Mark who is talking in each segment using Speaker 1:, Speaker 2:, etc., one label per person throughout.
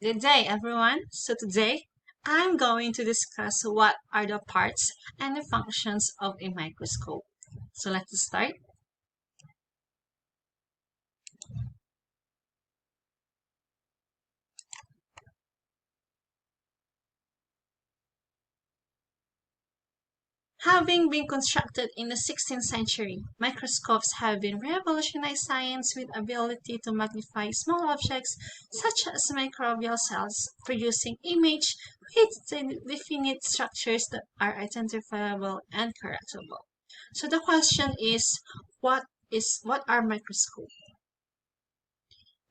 Speaker 1: Good day, everyone. So today, I'm going to discuss what are the parts and the functions of a microscope. So let's start. Having been constructed in the 16th century, microscopes have been revolutionized science with ability to magnify small objects such as microbial cells, producing image with definite structures that are identifiable and correctable. So the question is, what are microscopes?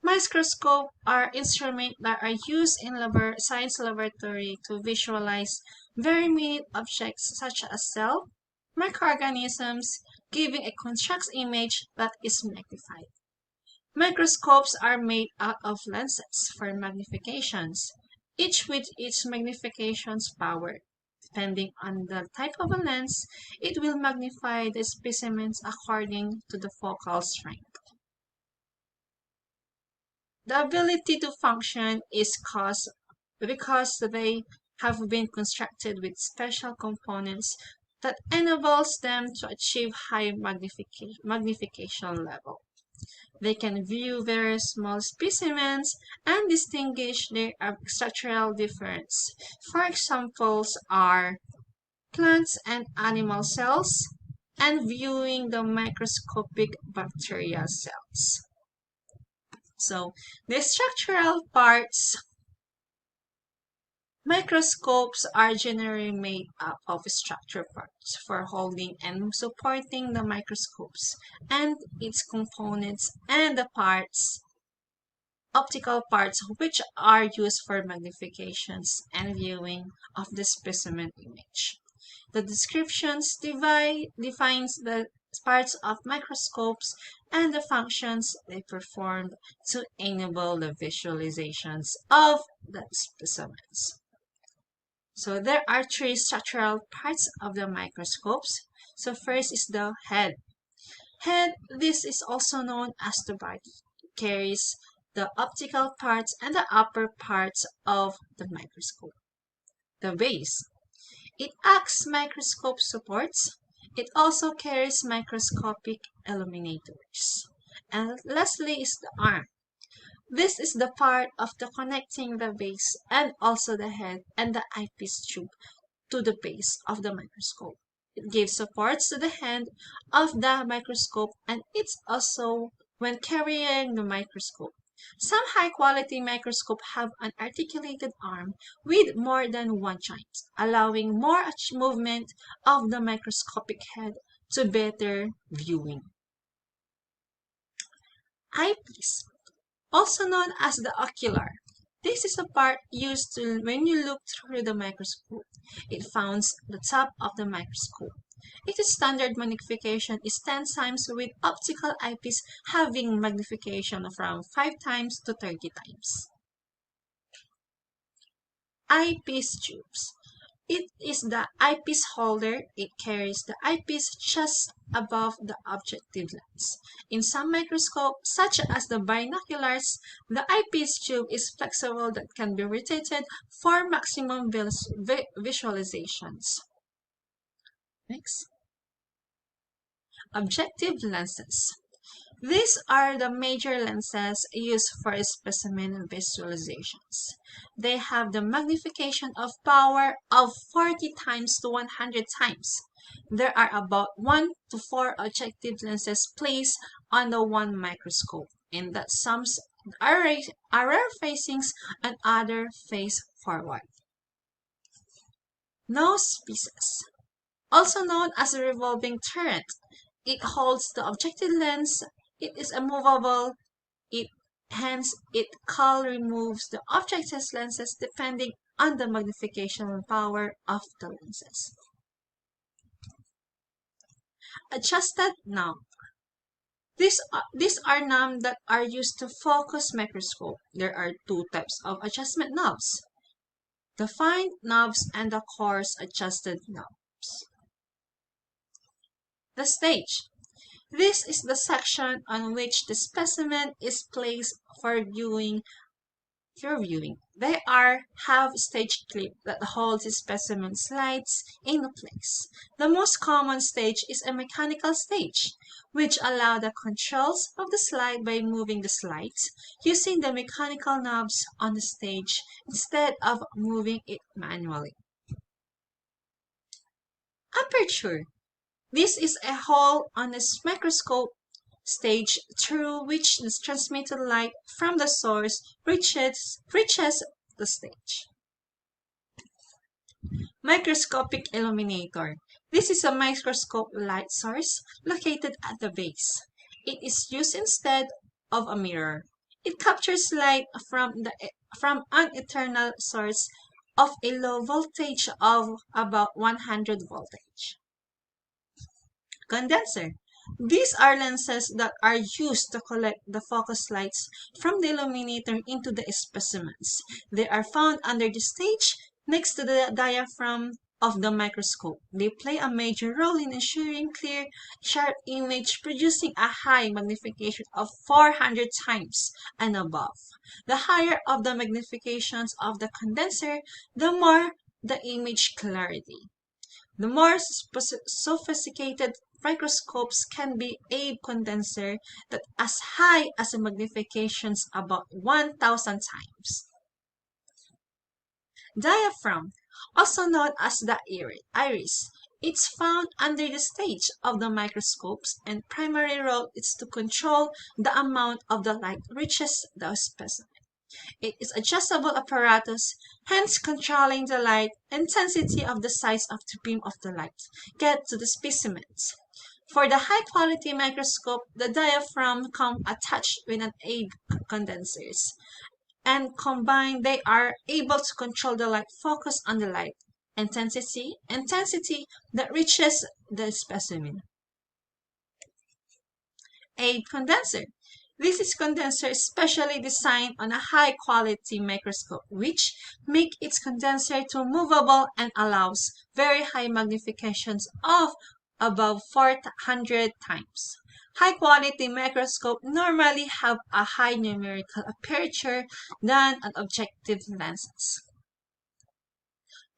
Speaker 1: Microscopes are instruments that are used in science laboratory to visualize very minute objects such as cells, microorganisms, giving a construct image that is magnified. Microscopes are made out of lenses for magnifications, each with its magnification's power. Depending on the type of a lens, it will magnify the specimens according to the focal strength. The ability to function is caused because they have been constructed with special components that enables them to achieve high magnification level. They can view very small specimens and distinguish their structural difference. For examples are plants and animal cells and viewing the microscopic bacterial cells. So the structural parts microscopes are generally made up of structure parts for holding and supporting the microscopes and its components and the parts optical parts which are used for magnifications and viewing of the specimen image. The descriptions defines the parts of microscopes and the functions they perform to enable the visualizations of the specimens. So there are three structural parts of the microscopes. So first is the head. This is also known as the body. It carries the optical parts and the upper parts of the microscope. The base. It acts microscope supports. It also carries microscopic illuminators. And lastly is the arm. This is the part of the connecting the base and also the head and the eyepiece tube to the base of the microscope. It gives supports to the hand of the microscope and it's also when carrying the microscope. Some high-quality microscopes have an articulated arm with more than one joint, allowing more movement of the microscopic head to better viewing. Eyepiece, also known as the ocular. This is a part used to when you look through the microscope. It founds the top of the microscope. Its standard magnification is 10 times with optical eyepiece having magnification from 5 times to 30 times. Eyepiece tubes. It is the eyepiece holder. It carries the eyepiece just above the objective lens. In some microscopes, such as the binoculars, the eyepiece tube is flexible that can be rotated for maximum visualizations. Next. Objective lenses. These are the major lenses used for specimen visualizations. They have the magnification of power of 40 times to 100 times. There are about 1 to 4 objective lenses placed on the one microscope, and that some are rear facings and other face forward. Nose pieces, also known as a revolving turret. It holds the objective lens. It is immovable. Hence, it removes the objective's lenses depending on the magnification power of the lenses. Adjusted knob. These are knobs that are used to focus microscope. There are two types of adjustment knobs: the fine knobs and the coarse adjusted knobs. The stage. This is the section on which the specimen is placed for viewing you're viewing. They have stage clip that holds the specimen slides in place. The most common stage is a mechanical stage, which allow the controls of the slide by moving the slides using the mechanical knobs on the stage instead of moving it manually. Aperture. This is a hole on a microscope stage through which the transmitted light from the source reaches the stage. Microscopic illuminator. This is a microscope light source located at the base. It is used instead of a mirror. It captures light from an external source of a low voltage of about 100 voltage. Condenser. These are lenses that are used to collect the focus lights from the illuminator into the specimens. They are found under the stage next to the diaphragm of the microscope. They play a major role in ensuring clear, sharp image, producing a high magnification of 400 times and above. The higher of the magnifications of the condenser, the more the image clarity. The more sophisticated microscopes can be a condenser that as high as magnifications about 1,000 times. Diaphragm, also known as the iris, it's found under the stage of the microscopes and primary role is to control the amount of the light reaches the specimen. It is adjustable apparatus, hence controlling the light intensity of the size of the beam of the light get to the specimens. For the high-quality microscope, the diaphragm come attached with an aid condensers, and combined they are able to control the light focus on the light intensity that reaches the specimen. Aid condenser. This is condenser specially designed on a high-quality microscope, which make its condenser to movable and allows very high magnifications of above 400 times. High-quality microscope normally have a high numerical aperture than an objective lenses.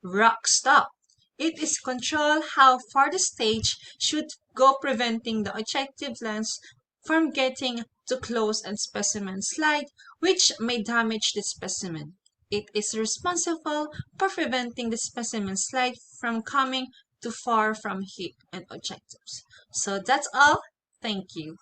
Speaker 1: Rock stop. It is control how far the stage should go, preventing the objective lens from getting too close and specimen slide, which may damage the specimen. It is responsible for preventing the specimen slide from coming too far from heat and objectives. So that's all. Thank you.